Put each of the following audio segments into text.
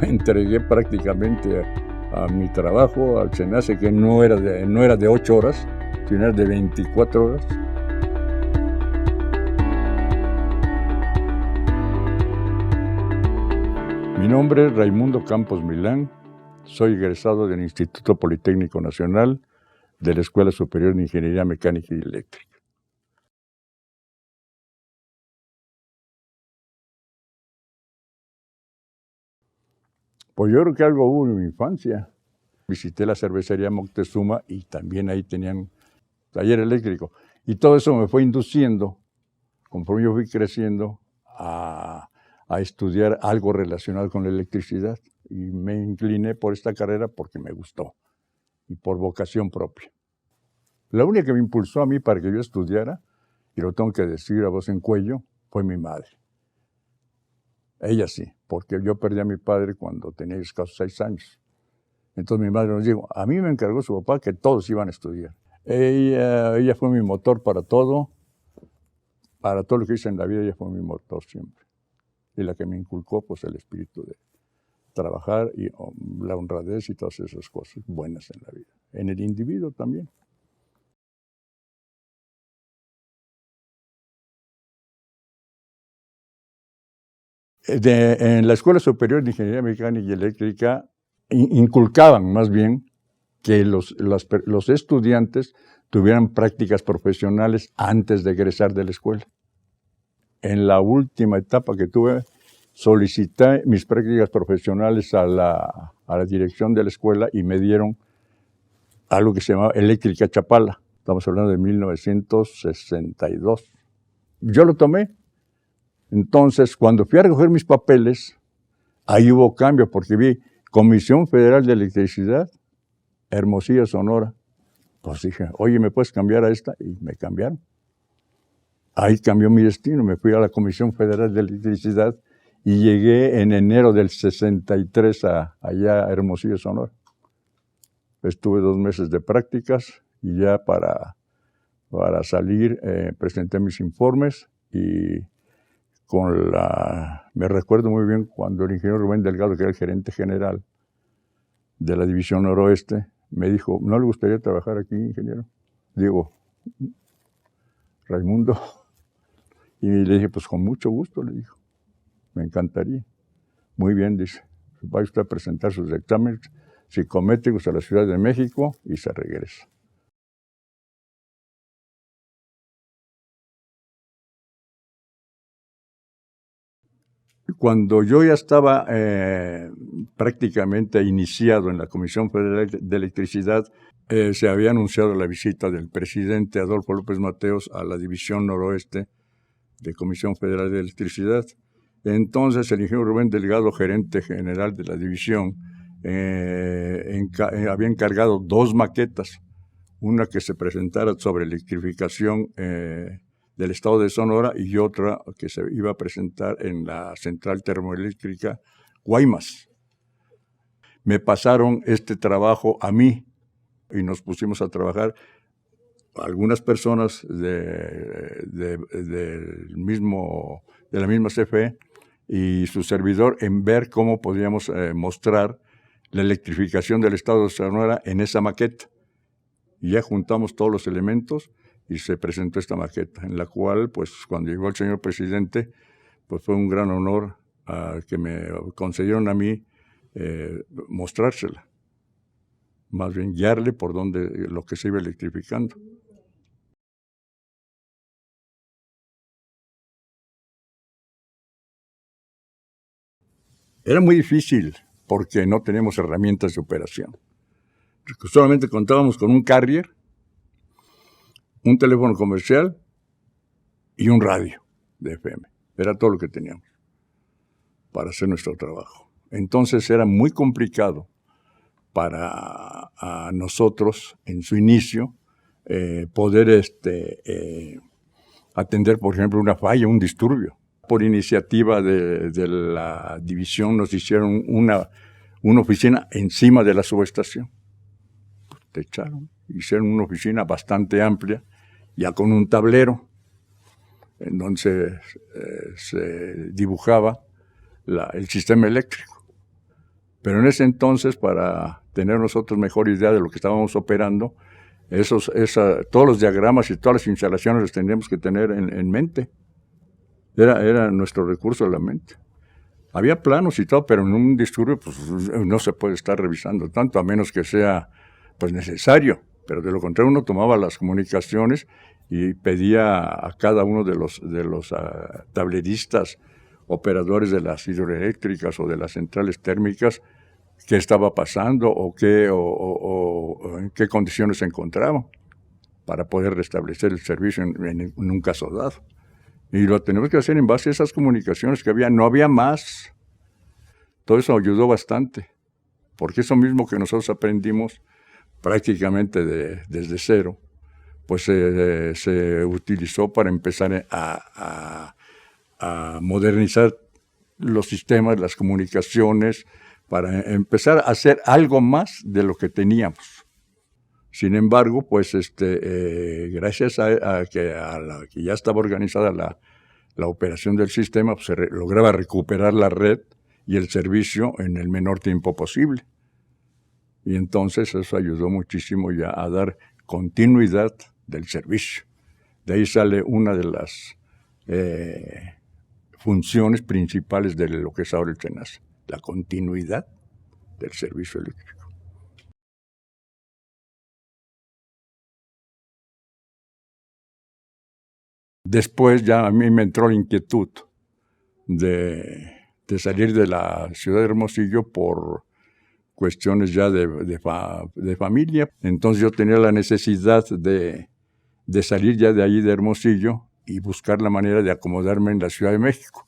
me entregué prácticamente a mi trabajo, al SENACE, que no era de 8 horas, sino era de 24 horas. Mi nombre es Raimundo Campos Milán, soy egresado del Instituto Politécnico Nacional de la Escuela Superior de Ingeniería Mecánica y Eléctrica. Pues yo creo que algo hubo en mi infancia. Visité la cervecería Moctezuma y también ahí tenían taller eléctrico. Y todo eso me fue induciendo, conforme yo fui creciendo, a estudiar algo relacionado con la electricidad. Y me incliné por esta carrera porque me gustó y por vocación propia. La única que me impulsó a mí para que yo estudiara, y lo tengo que decir a voz en cuello, fue mi madre. Ella sí, porque yo perdí a mi padre cuando tenía escasos 6 años. Entonces mi madre nos dijo, a mí me encargó su papá que todos iban a estudiar. Ella fue mi motor para todo lo que hice en la vida, ella fue mi motor siempre. Y la que me inculcó, pues, el espíritu de trabajar y la honradez y todas esas cosas buenas en la vida. En el individuo también. En la Escuela Superior de Ingeniería Mecánica y Eléctrica inculcaban más bien que los estudiantes tuvieran prácticas profesionales antes de egresar de la escuela. En la última etapa que tuve, solicité mis prácticas profesionales a la dirección de la escuela y me dieron algo que se llamaba Eléctrica Chapala. Estamos hablando de 1962. Yo lo tomé. Entonces, cuando fui a recoger mis papeles, ahí hubo cambio porque vi Comisión Federal de Electricidad, Hermosillo, Sonora. Pues dije, oye, ¿me puedes cambiar a esta? Y me cambiaron. Ahí cambió mi destino. Me fui a la Comisión Federal de Electricidad y llegué en enero del 63 allá a Hermosillo, Sonora. Estuve 2 meses de prácticas y ya para salir presenté mis informes y me recuerdo muy bien cuando el ingeniero Rubén Delgado, que era el gerente general de la División Noroeste, me dijo, ¿no le gustaría trabajar aquí, ingeniero? Digo, Raimundo. Y le dije, pues con mucho gusto, le dijo, me encantaría. Muy bien, dice, va usted a presentar sus exámenes psicométricos a la Ciudad de México y se regresa. Cuando yo ya estaba prácticamente iniciado en la Comisión Federal de Electricidad, se había anunciado la visita del presidente Adolfo López Mateos a la División Noroeste de Comisión Federal de Electricidad. Entonces el ingeniero Rubén Delgado, gerente general de la división, había encargado 2 maquetas, una que se presentara sobre electrificación del estado de Sonora y otra que se iba a presentar en la central termoeléctrica Guaymas. Me pasaron este trabajo a mí y nos pusimos a trabajar algunas personas de la misma CFE y su servidor en ver cómo podíamos mostrar la electrificación del estado de Sonora en esa maqueta. Y ya juntamos todos los elementos y se presentó esta maqueta, en la cual, pues, cuando llegó el señor presidente, pues fue un gran honor que me concedieron a mí mostrársela. Más bien guiarle por lo que se iba electrificando. Era muy difícil porque no teníamos herramientas de operación. Solamente contábamos con un carrier, un teléfono comercial y un radio de FM. Era todo lo que teníamos para hacer nuestro trabajo. Entonces era muy complicado para nosotros, en su inicio, poder atender, por ejemplo, una falla, un disturbio. Por iniciativa de la división nos hicieron una oficina encima de la subestación. Techaron, hicieron una oficina bastante amplia, ya con un tablero, en donde se dibujaba el sistema eléctrico. Pero en ese entonces, para tener nosotros mejor idea de lo que estábamos operando, todos los diagramas y todas las instalaciones los teníamos que tener en mente. Era nuestro recurso de la mente. Había planos y todo, pero en un disturbio pues, no se puede estar revisando tanto, a menos que sea pues, necesario. Pero de lo contrario, uno tomaba las comunicaciones y pedía a cada uno de los tableristas, operadores de las hidroeléctricas o de las centrales térmicas, qué estaba pasando o en qué condiciones se encontraban para poder restablecer el servicio en un caso dado. Y lo tenemos que hacer en base a esas comunicaciones que había. No había más. Todo eso ayudó bastante, porque eso mismo que nosotros aprendimos prácticamente desde cero, pues se utilizó para empezar a modernizar los sistemas, las comunicaciones, para empezar a hacer algo más de lo que teníamos. Sin embargo, pues gracias a que ya estaba organizada la operación del sistema, pues se lograba recuperar la red y el servicio en el menor tiempo posible. Y entonces eso ayudó muchísimo ya a dar continuidad del servicio. De ahí sale una de las funciones principales de lo que es ahora el SENASA, la continuidad del servicio eléctrico. Después ya a mí me entró la inquietud de salir de la ciudad de Hermosillo por cuestiones ya de familia. Entonces yo tenía la necesidad de salir ya de ahí de Hermosillo y buscar la manera de acomodarme en la Ciudad de México,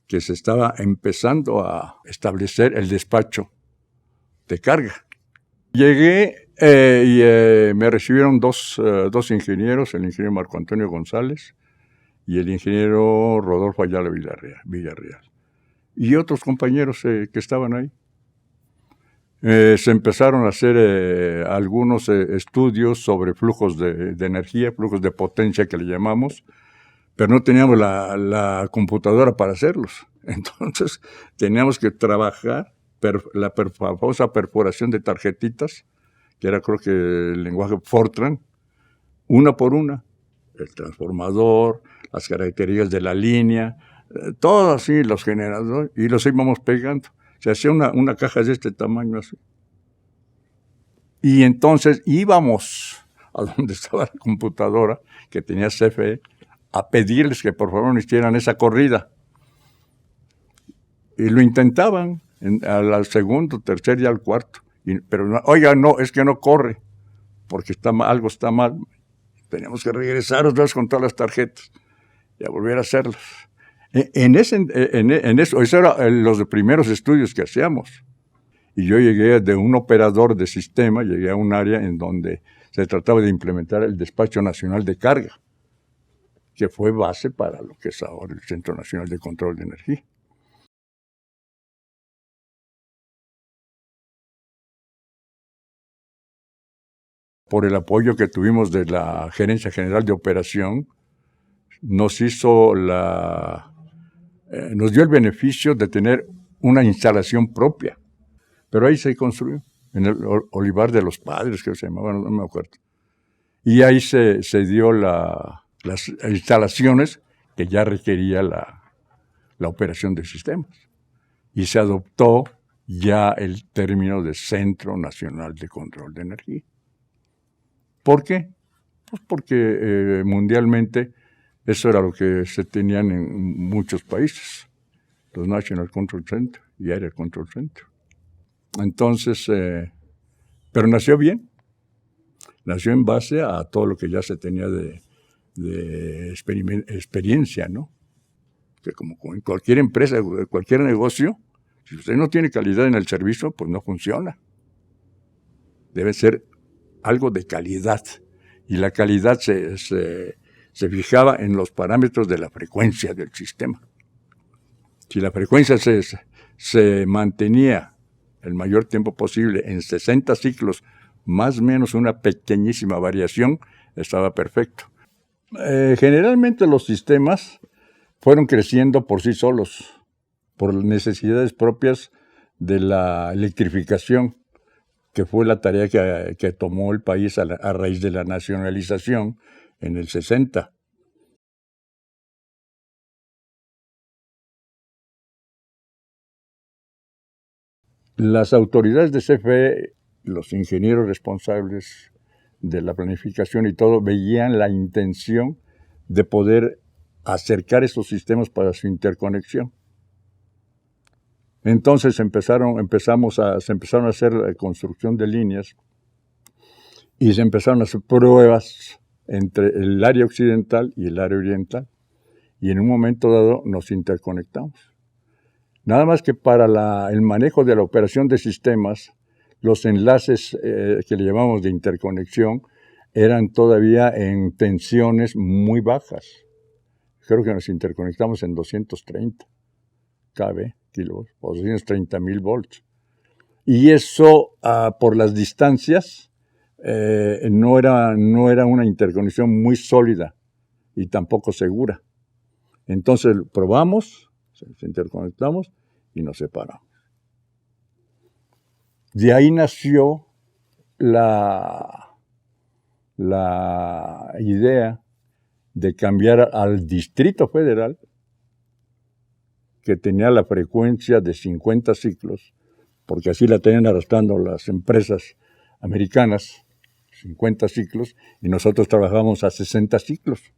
que se estaba empezando a establecer el despacho de carga. Llegué y me recibieron dos ingenieros, el ingeniero Marco Antonio González y el ingeniero Rodolfo Ayala Villarreal, y otros compañeros que estaban ahí. Se empezaron a hacer algunos estudios sobre flujos de energía, flujos de potencia que le llamamos, pero no teníamos la computadora para hacerlos. Entonces teníamos que trabajar la famosa perforación de tarjetitas, que era creo que el lenguaje Fortran, una por una. El transformador, las características de la línea, todo así, los generadores, y los íbamos pegando. Se hacía una caja de este tamaño así. Y entonces íbamos a donde estaba la computadora, que tenía CFE, a pedirles que por favor nos hicieran esa corrida. Y lo intentaban al segundo, tercer y al cuarto. Pero, oiga, no, es que no corre, porque algo está mal. Teníamos que regresar otra vez con todas las tarjetas y a volver a hacerlas. Eso eran los primeros estudios que hacíamos. Y yo llegué de un operador de sistema, llegué a un área en donde se trataba de implementar el Despacho Nacional de Carga, que fue base para lo que es ahora el Centro Nacional de Control de Energía. Por el apoyo que tuvimos de la Gerencia General de Operación, nos dio el beneficio de tener una instalación propia. Pero ahí se construyó, en el Olivar de los Padres, que se llamaba, no me acuerdo. Y ahí se dio las instalaciones que ya requería la operación de sistemas. Y se adoptó ya el término de Centro Nacional de Control de Energía. ¿Por qué? Pues porque mundialmente eso era lo que se tenían en muchos países, los National Control Center y Area Control Center. Entonces, pero nació bien, nació en base a todo lo que ya se tenía de experiencia, ¿no? Que como en cualquier empresa, cualquier negocio, si usted no tiene calidad en el servicio, pues no funciona. Debe ser algo de calidad, y la calidad se fijaba en los parámetros de la frecuencia del sistema. Si la frecuencia se mantenía el mayor tiempo posible en 60 ciclos, más o menos una pequeñísima variación, estaba perfecto. Generalmente los sistemas fueron creciendo por sí solos, por necesidades propias de la electrificación, que fue la tarea que tomó el país a raíz de la nacionalización en el 60. Las autoridades de CFE, los ingenieros responsables de la planificación y todo, veían la intención de poder acercar esos sistemas para su interconexión. Entonces se empezaron a hacer la construcción de líneas y se empezaron a hacer pruebas entre el área occidental y el área oriental. Y en un momento dado nos interconectamos. Nada más que para el manejo de la operación de sistemas, los enlaces que le llamamos de interconexión eran todavía en tensiones muy bajas. Creo que nos interconectamos en 230 kV, kilovolts, o 230,000 volts. Y eso, por las distancias, no era una interconexión muy sólida y tampoco segura. Entonces probamos, se interconectamos y nos separamos. De ahí nació la idea de cambiar al Distrito Federal, que tenía la frecuencia de 50 ciclos, porque así la tenían arrastrando las empresas americanas, 50 ciclos, y nosotros trabajamos a 60 ciclos.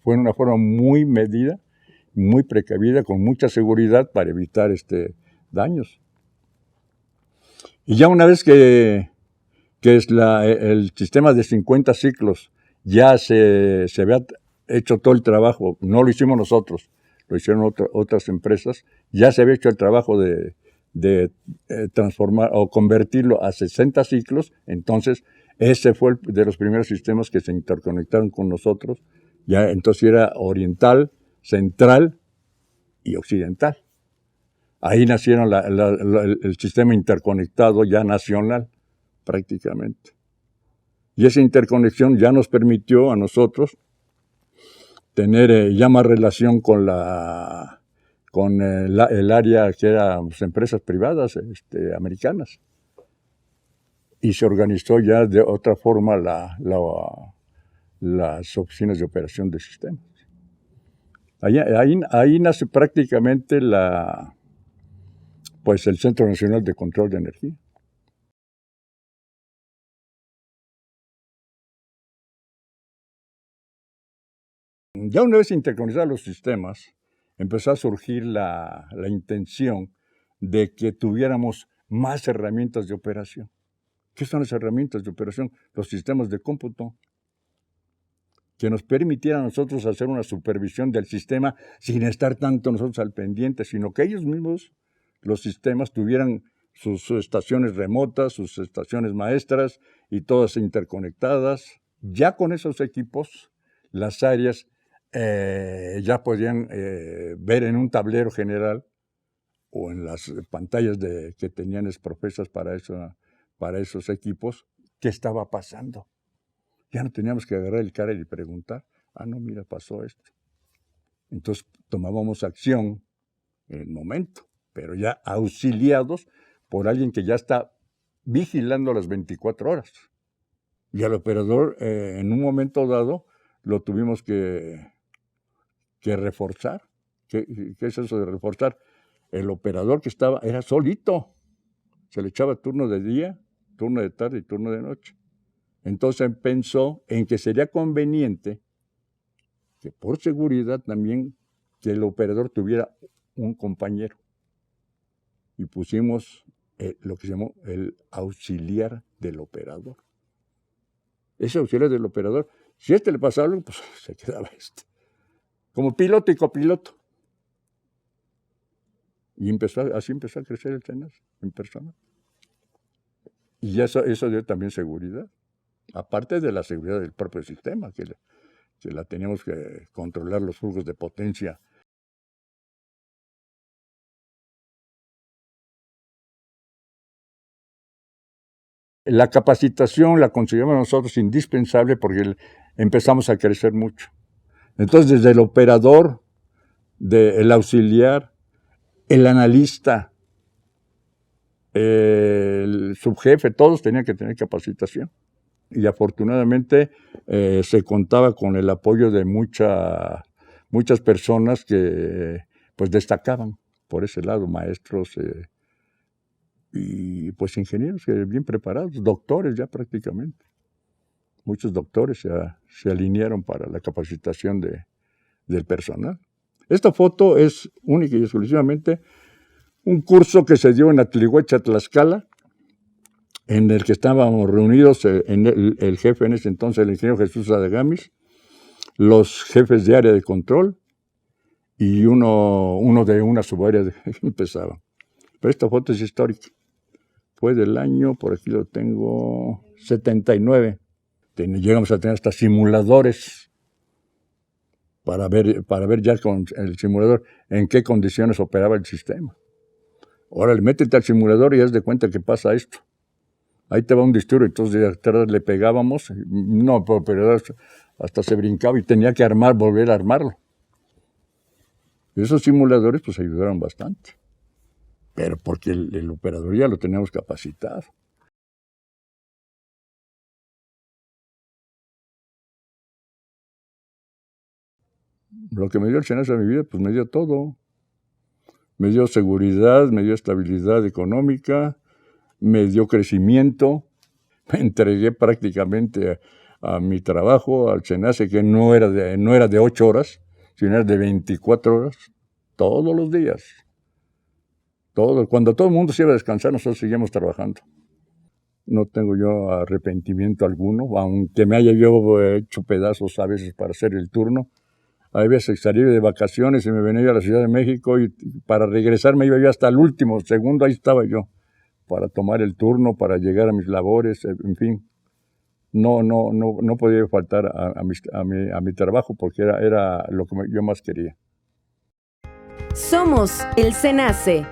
Fue una forma muy medida, muy precavida, con mucha seguridad para evitar daños. Y ya una vez que el sistema de 50 ciclos ya se había hecho todo el trabajo, no lo hicimos nosotros, lo hicieron otras empresas, ya se había hecho el trabajo de transformar o convertirlo a 60 ciclos, entonces ese fue de los primeros sistemas que se interconectaron con nosotros. Ya entonces era oriental, central y occidental. Ahí nacieron el sistema interconectado ya nacional, prácticamente. Y esa interconexión ya nos permitió a nosotros tener ya más relación con el área que eran empresas privadas americanas. Y se organizó ya de otra forma las oficinas de operación de sistemas. Ahí nace prácticamente el Centro Nacional de Control de Energía. Ya una vez interconectados los sistemas, empezó a surgir la intención de que tuviéramos más herramientas de operación. ¿Qué son las herramientas de operación? Los sistemas de cómputo, que nos permitieran a nosotros hacer una supervisión del sistema sin estar tanto nosotros al pendiente, sino que ellos mismos, los sistemas, tuvieran sus estaciones remotas, sus estaciones maestras y todas interconectadas. Ya con esos equipos, las áreas ya podían ver en un tablero general o en las pantallas que tenían profesas para esos equipos qué estaba pasando. Ya no teníamos que agarrar el carro y preguntar, no, mira, pasó esto. Entonces tomábamos acción en el momento, pero ya auxiliados por alguien que ya está vigilando las 24 horas. Y al operador, en un momento dado, lo tuvimos que reforzar. ¿Qué es eso de reforzar? El operador que estaba era solito. Se le echaba turno de día, turno de tarde y turno de noche. Entonces pensó en que sería conveniente que por seguridad también que el operador tuviera un compañero. Y pusimos lo que se llamó el auxiliar del operador. Ese auxiliar del operador, si le pasaba algo, pues se quedaba como piloto y copiloto. Y así empezó a crecer el CENAS en persona. Y eso dio también seguridad. Aparte de la seguridad del propio sistema, que la teníamos que controlar los flujos de potencia. La capacitación la consideramos nosotros indispensable porque empezamos a crecer mucho. Entonces, desde el operador, el auxiliar, el analista, el subjefe, todos tenían que tener capacitación. Y afortunadamente se contaba con el apoyo de muchas personas que pues destacaban por ese lado, maestros y pues ingenieros bien preparados, doctores ya prácticamente. Muchos doctores se alinearon para la capacitación del personal. Esta foto es única y exclusivamente un curso que se dio en Atlihuecha, Tlaxcala, en el que estábamos reunidos el jefe en ese entonces, el ingeniero Jesús Adagamis, los jefes de área de control y uno de una subárea que empezaba. Pero esta foto es histórica. Fue del año, por aquí lo tengo, 79. Llegamos a tener hasta simuladores para ver ya con el simulador en qué condiciones operaba el sistema. Órale, métete al simulador y haz de cuenta que pasa esto. Ahí te va un disturbio, entonces de atrás le pegábamos, no, pero hasta se brincaba y tenía que volver a armarlo. Y esos simuladores pues ayudaron bastante, pero porque el operador ya lo teníamos capacitado. Lo que me dio el SENACE a mi vida, pues me dio todo. Me dio seguridad, me dio estabilidad económica, me dio crecimiento. Me entregué prácticamente a mi trabajo, al SENACE, que no era de 8 horas, sino era de 24 horas, todos los días. Cuando todo el mundo se iba a descansar, nosotros seguíamos trabajando. No tengo yo arrepentimiento alguno, aunque me haya yo hecho pedazos a veces para hacer el turno. Hay veces salí de vacaciones y me venía a la Ciudad de México y para regresar me iba yo hasta el último segundo, ahí estaba yo, para tomar el turno, para llegar a mis labores, en fin. No podía faltar a mi trabajo porque era lo que yo más quería. Somos el SENACE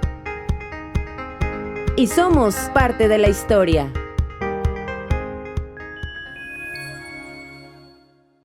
y somos parte de la historia.